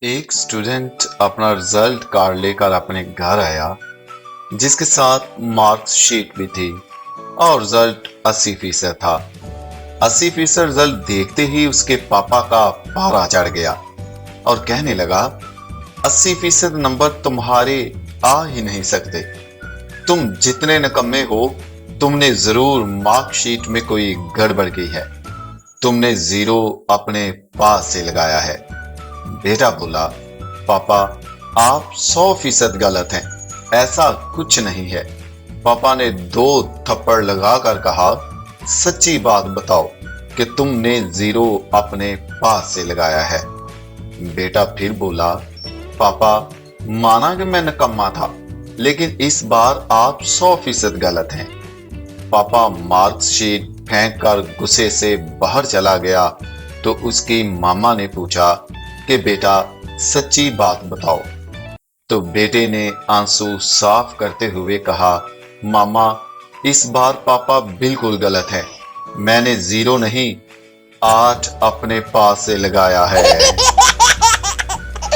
एक स्टूडेंट अपना result card लेकर अपने घर आया, जिसके साथ मार्क्स शीट भी थी और रिजल्ट 80% था। 80% रिजल्ट देखते ही उसके पापा का पारा चढ़ गया और कहने लगा, 80% नंबर तुम्हारे आ ही नहीं सकते। तुम जितने निकम्मे हो, तुमने जरूर मार्कशीट में कोई गड़बड़ की है। तुमने जीरो अपने पास से लगाया है। बेटा बोला, पापा आप 100% गलत हैं, ऐसा कुछ नहीं है। पापा ने 2 थप्पड़ लगाकर कहा, सच्ची बात बताओ कि तुमने जीरो अपने पास से लगाया है। बेटा फिर बोला, पापा माना कि मैं निकम्मा था, लेकिन इस बार आप 100% गलत हैं। पापा मार्कशीट फेंक कर गुस्से से बाहर चला गया तो उसकी मामा ने पूछा कि बेटा सच्ची बात बताओ। तो बेटे ने आंसू साफ करते हुए कहा, मामा इस बार पापा बिल्कुल गलत है। मैंने जीरो नहीं 8 अपने पास से लगाया है।